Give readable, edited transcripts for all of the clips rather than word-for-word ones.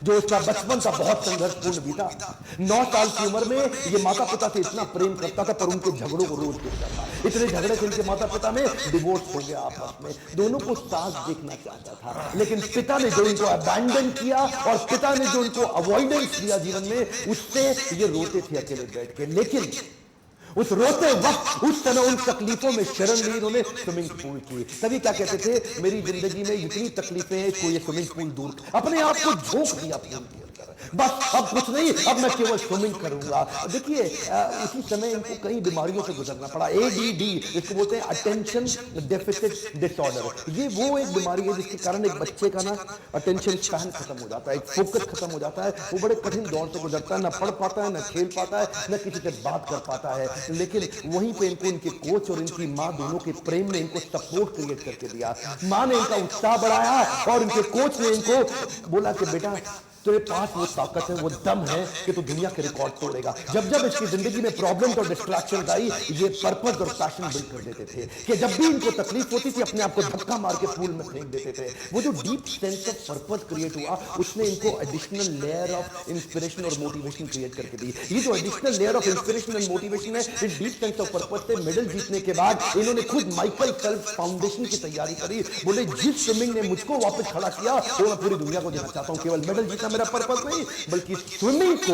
जो उसका बचपन का बहुत संघर्षपूर्ण बीता। 9 साल की उम्र में ये माता पिता से इतना प्रेम करता था, पर उनके झगड़ों को रोज देखता था। इतने झगड़े से इनके माता पिता में डिवोर्स हो गया आपस में। दोनों को साथ देखना चाहता था, लेकिन पिता ने जो इनको अबैंडन किया और पिता ने जो इनको अवॉइडेंस दिया जीवन में, उससे ये रोते थे अकेले बैठ के। लेकिन उस रोते वक्त, उस समय उन तकलीफों में शरण ली इन्होंने स्विमिंग पूल की। तभी क्या कहते थे, मेरी जिंदगी में इतनी तकलीफें हैं, इसको ये स्विमिंग पूल दूर। अपने आप को झोंक दिया पूल के अंदर, बस अब कुछ नहीं, अब मैं केवल स्विमिंग करूंगा। देखिए उसी समय इनको कई बीमारियों से गुजरना पड़ा। ADD, इसको बोलते हैं अटेंशन डेफिसिट डिसऑर्डर। ये वो एक बीमारी है जिसके कारण एक बच्चे का ना अटेंशन स्पैन खत्म हो जाता है, एक फोकस खत्म हो जाता है। वो बड़े कठिन दौर से गुजरता है, ना पढ़ पाता है, ना खेल पाता है, ना किसी से बात कर पाता है। लेकिन वहीं पे इनको इनके कोच और इनकी माँ दोनों के प्रेम ने इनको सपोर्ट क्रिएट करके दिया। माँ ने इनका उत्साह बढ़ाया और इनके कोच ने इनको बोला कि बेटा तेरे पास वो ताकत है, वो दम है कि तू दुनिया के रिकॉर्ड तोड़ेगा। जब जब इसकी जिंदगी में प्रॉब्लम्स और डिस्ट्रैक्शन आई, ये पर्पस और पैशन बिल्ड कर देते थे कि जब भी इनको तकलीफ होती थी अपने आप को धक्का मार के पूल में फेंक देते थे। वो जो deep sense of purpose create हुआ, उसने इनको एडिशनल लेयर ऑफ इंस्पिरेशन और मोटिवेशन क्रिएट करके दी। ये जो additional layer of inspiration and motivation है, इस डीप सेंस ऑफ पर्पस से मेडल जीतने के बाद इन्होंने खुद माइकल फेल्प्स फाउंडेशन की तैयारी करी। बोले जिस स्विमिंग ने मुझको वापस खड़ा किया, वो मैं पूरी दुनिया को देना चाहता हूं। केवल मेडल जीतना मेरा पर्पस नहीं, बल्कि स्विमिंग को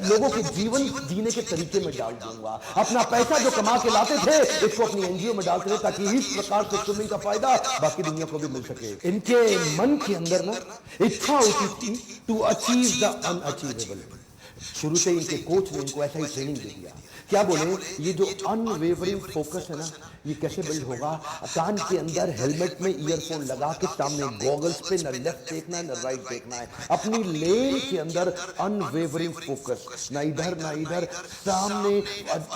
लोगों के जीवन जीने के तरीके में डाल दूंगा। अपना पैसा जो कमा के लाते थे, इसको अपनी NGO में डालते थे, ताकि इस प्रकार से स्विमिंग का फायदा बाकी दुनिया को भी मिल सके। इनके मन के अंदर ना इच्छा होती थी टू अचीव द अनअचीवेबल। शुरू से इनके कोच ने इनको ऐसा ही ट्रेनिंग दे दिया। क्या बोले, ये जो अनवेवरिंग फोकस है ना, ये कैसे बिल्ड होगा? कान के अंदर हेलमेट में ईयरफोन लगा के सामने गॉगल्स पे न लेफ्ट देखना है न राइट देखना है। अपनी लेन के अंदर अनवेवरिंग फोकस, ना इधर ना इधर, सामने।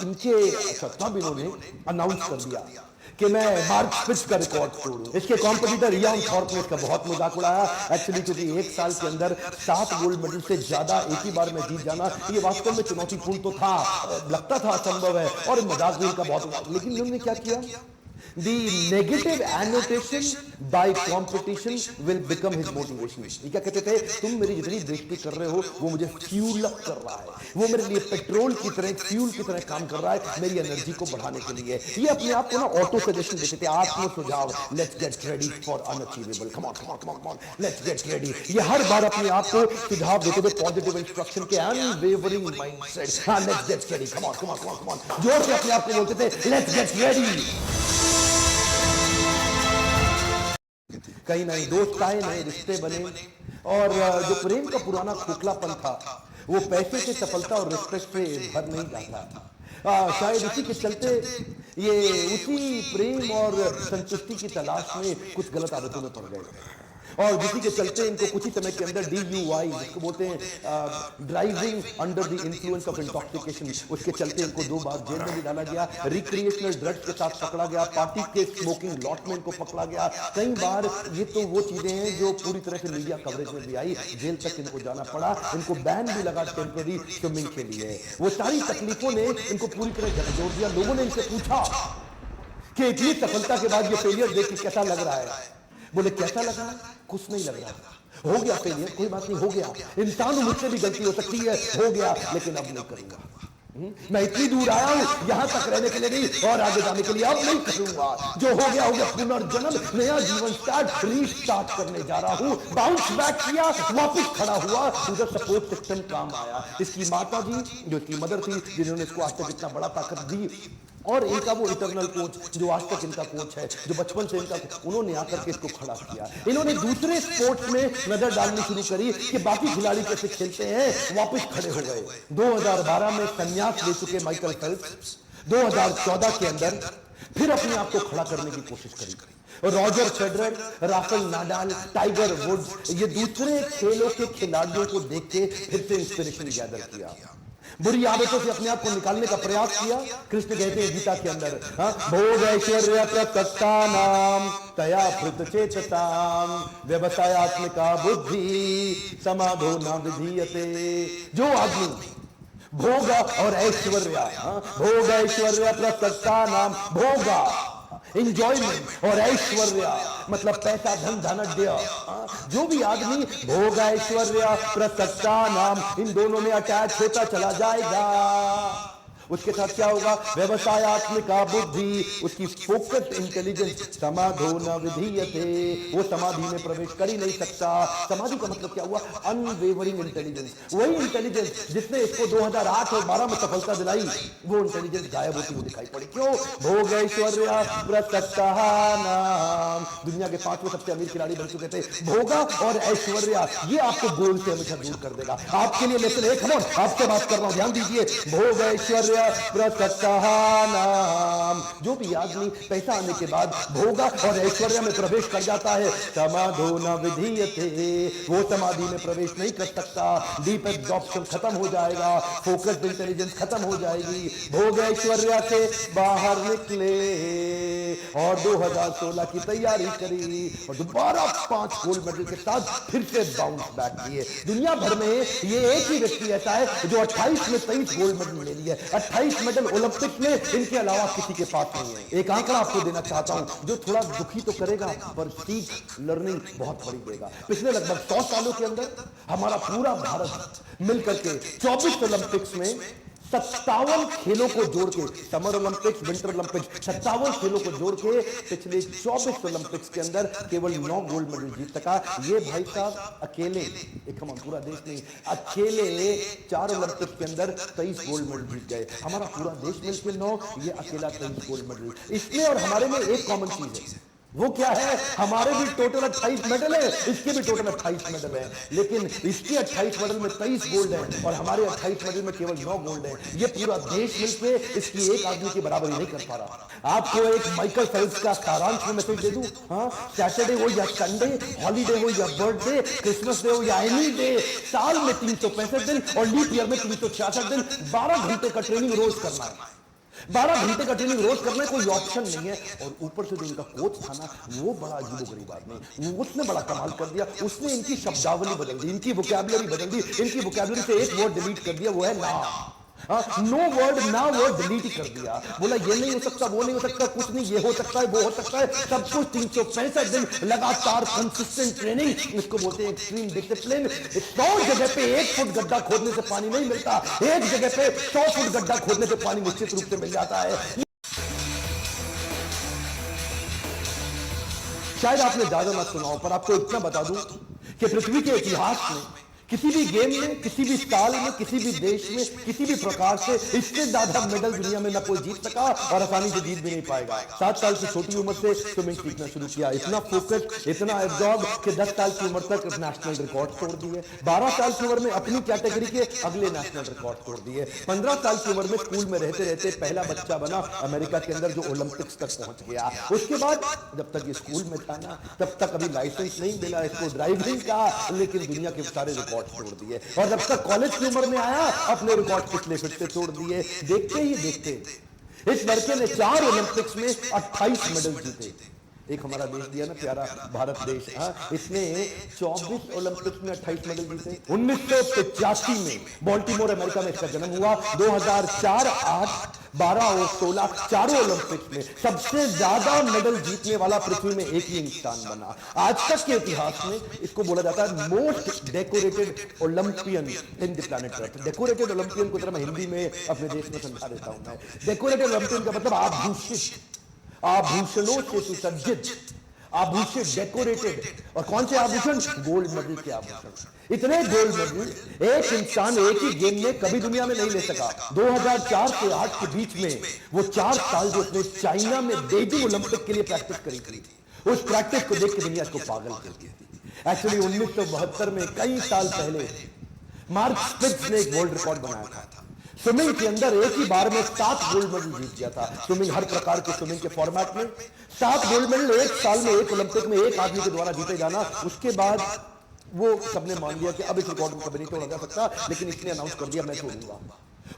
इनके तब इन्होंने अनाउंस कर दिया कि मैं मार्क स्पिट्ज का रिकॉर्ड तोड़ूं। इसके कॉम्पिटिटर इयान थॉर्प ने इसका बहुत मजाक उड़ाया। एक्चुअली क्योंकि एक साल के अंदर 7 गोल्ड मेडल से ज्यादा एक ही बार में जीत जाना, ये वास्तव में चुनौतीपूर्ण तो था, लगता था असंभव है, और मजाक भी इनका बहुत। लेकिन इन्होंने क्या किया, The negative annotation by competition will become his motivation। ये क्या कहते थे, तुम मेरी जितनी बेइज्जती कर रहे हो वो मुझे फ्यूल अप कर रहा है, वो मेरे लिए पेट्रोल की तरह, फ्यूल की तरह काम कर रहा है मेरी एनर्जी को बढ़ाने के लिए। ये अपने आप को ना ऑटो सजेशन देते थे, आत्म सुझाव, let's get ready for unachievable, come on come on come on come on, let's get ready. ये हर बार अपने आप को सुझाव देते थे, पॉजिटिव इंस्ट्रक्शन के, अनवेवरिंग माइंडसेट, हां let's get ready, come on come on come on, जोर से अपने आप को बोलते थे लेट्स गेट रेडी। कई नए दोस्त आए, नए रिश्ते बने, और जो प्रेम का पुराना खोखलापन था वो पैसे से, सफलता और रिस्पेक्ट से भर नहीं जाता। शायद इसी के चलते ये उसी प्रेम और संतुष्टि की तलाश में कुछ गलत आदतों में पड़ गए, और जिसी के चलते इनको कुछ ही समय के अंदर DUI, जिसको बोलते हैं driving under the influence of intoxication, उसके चलते इनको 2 बार जेल में भी डाला गया। रिक्रिएशनल ड्रग्स के साथ पकड़ा गया, पार्टी के स्मोकिंग लॉट में इनको पकड़ा गया कई बार। ये तो वो चीजें हैं जो पूरी तरह से मीडिया कवरेज में भी आई, जेल तक इनको जाना पड़ा, इनको बैन भी लगा टेम्पररी स्विमिंग के लिए। वो सारी तकलीफों ने इनको पूरी तरह झकझोर दिया। लोगों ने इनसे पूछा कि इतनी सफलता के बाद ये फेलियर देख के कैसा लग रहा है? बोले कैसा लग रहा है? कुछ नहीं लग रहा, हो गया फेलियर, कोई बात नहीं, हो गया। इंसान मुझसे भी गलती हो सकती है, हो गया, लेकिन अब नहीं करूंगा। मैं इतनी दूर आया हूं यहाँ तक रहने के लिए नहीं, और आगे जाने के लिए अब नहीं करूंगा। जो हो गया हो गया, पुनर्जन्म, नया जीवन स्टार्ट, रीस्टार्ट करने जा रहा हूं। बाउंस बैक किया, वापस खड़ा हुआ, उधर सपोर्ट सिस्टम काम आया। इसकी माता जी, जो इसकी मदर थी, जिन्होंने इसको आज तक इतना बड़ा ताकत दी, और इनका वो इंटरनल कोच जो आज तक इनका कोच है, जो बचपन से इनका, उन्होंने आकर के इसको खड़ा किया। इन्होंने दूसरे स्पोर्ट्स में नजर डालनी शुरू करी कि बाकी खिलाड़ी कैसे खेलते हैं, वापस खड़े हो गए। 2012 में संन्यास ले चुके माइकल फेल्प्स 2014 के अंदर फिर अपने आप को खड़ा करने की कोशिश करी। Roger Federer, Rafael Nadal, Tiger Woods, ये दूसरे खेलों के खिलाड़ियों को देख के फिर से इंस्पिरेशन गैदर किया, बुरी आदतों से अपने आप को निकालने का प्रयास किया। कृष्ण कहते हैं गीता के अंदर, भोग ऐश्वर्य प्रत्यक्तानाम तया भृत चेतताम व्यवसायात्मिका बुद्धि समाधो न विधीयते। जो आदमी भोग और ऐश्वर्य, भोग ऐश्वर्य प्रत्यक्तानाम, भोगा इंजॉयमेंट और ऐश्वर्य, मतलब पैसा, धन, धनाढ्य, जो भी आदमी भोग, ऐश्वर्य, प्रसक्ता नाम, इन दोनों में अटैच होता चला जाएगा, उसके साथ क्या होगा? व्यवसायत्मक बुद्धि, उसकी फोकस्ड इंटेलिजेंस, समाधो न विधीयते, वो समाधि में प्रवेश कर ही नहीं सकता। समाधि का मतलब क्या हुआ? अनवेवरिंग इंटेलिजेंस, वही इंटेलिजेंस जिसने इसको 2008 और 12 में सफलता दिलाई, वो इंटेलिजेंस गायब होती हुई दिखाई पड़ी। क्यों? भोग, ऐश्वर्य, प्रसक्ता नाम, दुनिया के 5वें सबसे अमीर खिलाड़ी बन चुके थे। भोगा और ऐश्वर्य, ये आपको गोल से हमेशा दूर कर देगा। आपके लिए लेसन एक, आपसे बात कर रहा हूं, ध्यान दीजिए। भोग, ऐश्वर्य, प्रसक्ता नाम, जो भी आदमी पैसा आने के बाद भोगा और ऐश्वर्य में प्रवेश कर जाता है, समाधो न विधीयते, वो समाधि में प्रवेश नहीं कर सकता। डीप एब्जॉर्प्शन खत्म हो जाएगा, फोकस्ड इंटेलिजेंस खत्म हो जाएगी। भोग, ऐश्वर्य से बाहर निकले और 2016 की तैयारी करी और दोबारा 5 गोल्ड मेडल के साथ फिर से बाउंस बैक किए। दुनिया भर में ये एक ही व्यक्ति ऐसा है जो 28 में 23 गोल्ड मेडल ले लिए, 28 मेडल ओलंपिक में, इनके अलावा किसी के पास नहीं है। एक आंकड़ा आपको देना चाहता हूं जो थोड़ा दुखी तो करेगा पर सीख, लर्निंग बहुत बड़ी देगा। पिछले लगभग 100 सालों के अंदर हमारा पूरा भारत मिलकर के 24 ओलंपिक्स में 57 खेलों को जोड़ के, समर ओलंपिक्स, विंटर ओलंपिक्स, 57 खेलों को जोड़ के पिछले 24 ओलंपिक्स के अंदर केवल 9 गोल्ड मेडल जीत सका। ये भाई साहब अकेले, एक हम पूरा देश नहीं, अकेले 4 ओलंपिक्स के अंदर 23 गोल्ड मेडल जीत गए। हमारा पूरा देश मिलकर 9, ये अकेला 23 गोल्ड मेडल। इसमें और हमारे में एक कॉमन चीज है, वो क्या है? हमारे भी टोटल 28 मेडल है, इसके भी टोटल 28 मेडल है, लेकिन इसके 28 मेडल में 23 गोल्ड है और हमारे 28 मेडल में केवल 9 गोल्ड है। ये पूरा देश मिलके इसकी एक आदमी की बराबरी नहीं कर पा रहा। आपको एक माइकल फेल्प्स का सारांश में मैसेज दे दूं, हाँ, सैटरडे हो या संडे, हॉलीडे हो या बर्थडे, क्रिसमस डे हो या एनी डे, साल में 365 दिन और लीप ईयर में 366 दिन, 12 घंटे का ट्रेनिंग रोज करना है। 12 घंटे का ट्रेनिंग रोज करने कोई ऑप्शन नहीं है। और ऊपर से जो इनका कोच था ना, वो बड़ा अजीबोगरीब आदमी, उसने बड़ा कमाल कर दिया। उसने इनकी शब्दावली बदल दी, इनकी वोकैबुलरी बदल दी। इनकी वोकैबुलरी से एक वर्ड डिलीट कर दिया, वो है ना। नो वर्ड, ना वर्ड डिलीट ही कर दिया। बोला ये नहीं हो सकता, वो नहीं हो सकता, कुछ नहीं, ये हो सकता है, वो हो सकता है, सब कुछ। 365 दिन लगातार कंसिस्टेंट ट्रेनिंग, इसको बोलते हैं एक्सट्रीम डिसिप्लिन। 100 जगह पे 1 फुट गड्ढा खोदने से पानी नहीं मिलता, एक जगह पे 100 फुट गड्ढा खोदने से पानी निश्चित रूप से मिल जाता है। शायद आपने ज्यादा मत सुना हो, पर आपको इतना बता दूं कि पृथ्वी के इतिहास में किसी भी गेम में, किसी भी साल में, किसी भी देश में, किसी भी प्रकार से इससे ज्यादा मेडल दुनिया में ना कोई जीत सका और आसानी से जीत भी नहीं पाएगा। 7 साल की छोटी उम्र से स्विमिंग सीखना शुरू किया, इतना फोकस, इतना एब्जॉर्ब कि 10 साल की उम्र तक नेशनल रिकॉर्ड तोड़ दिए। 12 साल की उम्र में अपनी कैटेगरी के अगले नेशनल रिकॉर्ड तोड़ दिए। 15 साल की उम्र में स्कूल में रहते रहते पहला बच्चा बना अमेरिका के अंदर जो ओलंपिक्स तक पहुंच गया। उसके बाद जब तक ये स्कूल में था ना, तब तक अभी लाइसेंस नहीं मिला इसको ड्राइविंग का, लेकिन दुनिया के सारे रिकॉर्ड तोड़ दिए। और जब तक कॉलेज की उम्र में आया, अपने रिकॉर्ड पिछले फिर से तोड़ दिए। देखते ही देखते इस लड़के ने 4 ओलंपिक्स में 28 मेडल जीते। एक हमारा देश दिया ना प्यारा भारत देश, इसने 24 ओलंपिक्स में 28 मेडल जीते। 1985 में बाल्टीमोर अमेरिका में इसका जन्म हुआ। 2004, 8, 12 और 16 चारों ओलंपिक्स में सबसे ज्यादा मेडल जीतने वाला पृथ्वी में एक ही इंसान बना। आज तक के इतिहास में इसको बोला जाता है most decorated Olympian in the planet earth. Decorated Olympian को मैं हिंदी में अपने देश में समझा देता हूं। मैं डेकोरेटेड ओलंपियन का मतलब आभूषित, आभूषणों से सुसज्जित, आभूषित, डेकोरेटेड। और कौन से आभूषण? गोल्ड मेडल के आभूषण। इतने गोल्ड मेडल एक इंसान एक ही गेम में कभी दुनिया में नहीं ले सका। 2004 से 8 के बीच में वो 4 साल जो उसने चाइना में बेजिंग ओलंपिक के लिए प्रैक्टिस करी थी, उस प्रैक्टिस को देख के दुनिया को पागल कर दी थी। एक्चुअली 1972 में, कई साल पहले, मार्क स्पिट्ज ने एक वर्ल्ड रिकॉर्ड बनाया था। स्विमिंग के अंदर एक ही बार में 7 गोल्ड मेडल जीत गया था। स्विमिंग, हर प्रकार के स्विमिंग के फॉर्मेट में 7 गोल्ड मेडल एक साल में, एक ओलंपिक में एक आदमी के द्वारा जीते जाना। उसके बाद वो सबने मान लिया कि अब इस रिकॉर्ड को कभी नहीं तोड़ा जा सकता, लेकिन इसने अनाउंस कर दिया मैं तोड़ूंगा।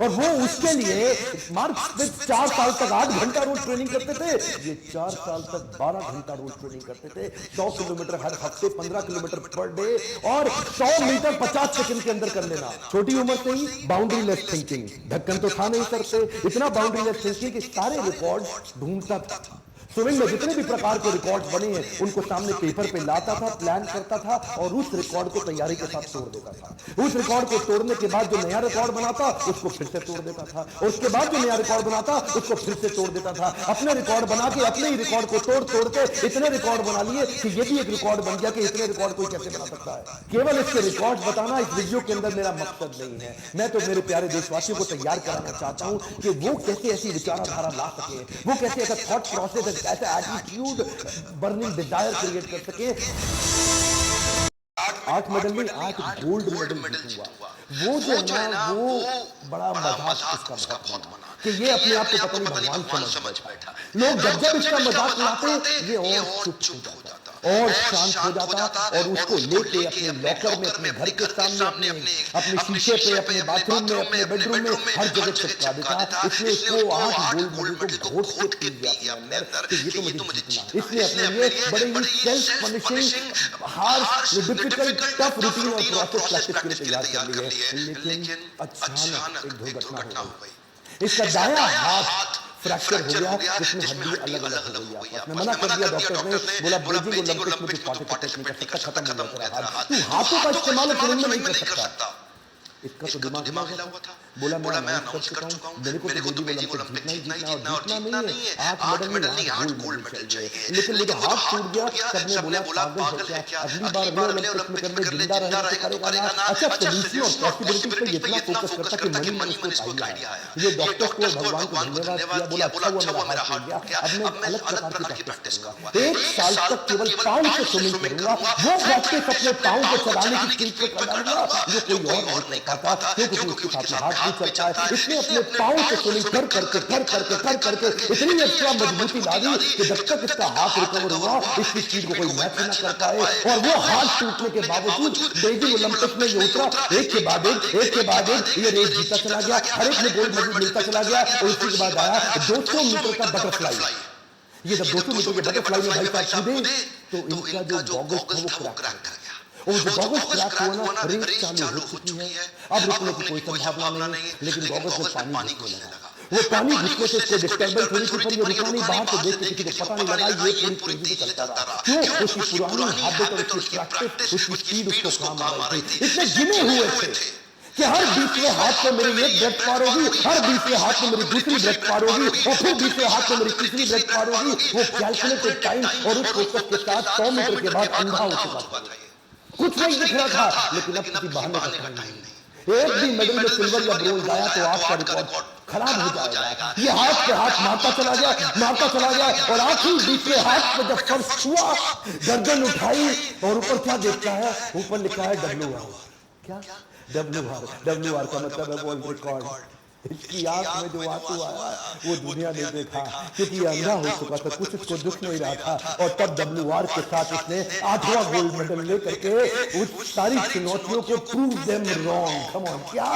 और वो उसके लिए मार्क स्पिट्ज 4 साल तक 8 घंटा रोज ट्रेनिंग करते थे। ये 4 साल तक 12 घंटा रोज ट्रेनिंग करते थे। 100 किलोमीटर हर हफ्ते, 15 किलोमीटर पर डे और 100 मीटर 50 सेकंड के अंदर कर लेना। छोटी उम्र से ही बाउंड्री लेस थिंकिंग, ढक्कन तो था नहीं सर से, इतना बाउंड्री लेस थिंकिंग कि सारे रिकॉर्ड ढूंढता था। स्विमिंग में जितने भी प्रकार के रिकॉर्ड बने हैं उनको सामने पेपर पे लाता था, प्लान करता था और उस रिकॉर्ड को तैयारी के साथ तोड़ देता था। उस रिकॉर्ड को तोड़ने के बाद जो नया रिकॉर्ड बनाता उसको फिर से तोड़ देता था, और उसके बाद जो नया रिकॉर्ड बनाता उसको फिर से तोड़ देता था। अपने रिकॉर्ड बना के अपने ही रिकॉर्ड को तोड़ तोड़ के इतने रिकॉर्ड बना लिए कि ये भी एक रिकॉर्ड बन गया कि इतने रिकॉर्ड कोई कैसे बना सकता है। केवल इसके रिकॉर्ड बताना इस वीडियो के अंदर मेरा मकसद नहीं है। मैं तो मेरे प्यारे देशवासियों को तैयार कराना चाहता हूं कि वो कैसे ऐसी विचारधारा ला सके, वो कैसे ऐसा थॉट प्रोसेस, ऐसा एटीट्यूड, बर्निंग डिजायर क्रिएट कर सके। 8 मेडल में 8 गोल्ड मेडल जीतूंगा, वो जो है ना वो बड़ा मजाक इसका बहुत बना कि ये अपने आप को पता नहीं भगवान समझ बैठा। लोग जब जब इसका मजाक उड़ाते ये और चुप हो जाता और शांत हो जाता और उसको लेके अपने लॉकर में, अपने घर के सामने, अपने शीशे पे, अपने बाथरूम में, अपने बेडरूम में हर जगह चिपका देता। इसलिए उसको 8 गोल्ड मेडल को घोट के पी गया अपने अंदर कि ये तो मुझे जीतना। इसलिए अपने लिए बड़े ही self punishing, harsh, difficult, tough routine और प्रोसेस प्रैक्टिस के लिए तैयार कर ली है। लेकिन अचानक एक दुर्घटना हो गई। इसका दायां हाथ फ्रैक्चर हो गया, जिसमें हड्डी अलग अलग हो गई। आपस में मना कर दिया डॉक्टर ने, बोला बीजिंग ओलंपिक्स में कुछ पार्टिसिपेट नहीं कर सकता, खत्म हो गया हाथ। तू हाथों का इस्तेमाल फिल्म में नहीं कर सकता। इसका तो दिमाग हिला हुआ था। बोला मैं अनाउंस कर चुका हूं, मेरे को तो बीजिंग ओलंपिक जीतना ही जीतना और जीतना नहीं है। 8 मेडल नहीं 8 गोल्ड मेडल चाहिए। लेकिन मुझे हाथ टूट गया, सबने बोला पागल है क्या, अगली बार रे ओलंपिक में करने जिंदा रहने तो करेगा ना। अच्छा सोल्यूशन और पॉसिबिलिटी पे इतना फोकस करता कि मनी उसको आइडिया है। ये डॉक्टर को भगवान को धन्यवाद दिया, बोला अच्छा हुआ मेरा हाथ टूट गया, अब मैं अलग प्रकार की प्रैक्टिस करूंगा। 1 साल तक केवल पांव से स्विमिंग करूंगा, वो प्रैक्टिस अपने पांव को चलाने की स्किल पे कर डालूंगा जो कोई और नहीं कर पाता, क्योंकि उसके साथ में हाथ भी चलता है। इसने अपने पांव से स्विमिंग कर करके इतनी एक्स्ट्रा मजबूती ला दी कि जब तक इसका हाथ रिकवर हुआ इसकी स्पीड को कोई मैच ना कर पाए। और वो हाथ टूटने के बावजूद बीजिंग ओलंपिक्स में ये उतरा, एक के बाद एक ये रेस जीता चला गया, हर एक में गोल्ड मेडल मिलता चला गया। और उसके बाद आया 200 मीटर का बटरफ्लाई। ये जब 200 मीटर के बटरफ्लाई में भाई साहब कूदे तो इनका जो गॉगल्स था वो क्रैक कर गया। और जो गॉगल्स क्रैक हुआ ना, रेस चालू हो चुकी है, अब रुकने की कोई संभावना नहीं। लेकिन गॉगल्स में पानी घुसने लगा। वो पानी घुसने से इसको डिस्टर्बेंस हुई थी, पर ये रुका नहीं। बाहर से देख के किसी को पता नहीं लगा, ये पूरी तेजी से चलता रहा। क्यों? उसकी पुरानी हैबिट और उसकी प्रैक्टिस, उसकी स्पीड उसको काम आ रही थी। इतने गिने हुए थे कि हर 20वें हाथ पे मेरी एक ब्रेथ पार होगी, हर 20वें हाथ में मेरी दूसरी ब्रेथ पार होगी, और फिर 20वें हाथ में मेरी तीसरी ब्रेथ पार होगी। वो कैलकुलेटेड टाइम और उस फोकस के साथ 100 मीटर के बाद अंधा हो चुका था। कुछ नहीं दिख रहा था, लेकिन अब किसी बहाने का टाइम नहीं। एक भी मेडल में सिल्वर या ब्रोंज आया तो आपका रिकॉर्ड खराब हो जाएगा। ये हाथ पे हाथ मारता चला गया और आखिरी 20वें हाथ पे जब फर्स्ट हुआ, गर्दन उठाई और ऊपर क्या देखता है, ऊपर लिखा है WR। क्या WR का मतलब है वर्ल्ड रिकॉर्ड। इसकी आंख में जो आंसू आया वो दुनिया ने देखा, क्योंकि अंधा हो चुका था, कुछ उसको दुख नहीं रहा था। और तब WR के साथ उसने 8वां गोल्ड मेडल लेकर के उस सारी चुनौतियों को prove them wrong. Come on, क्या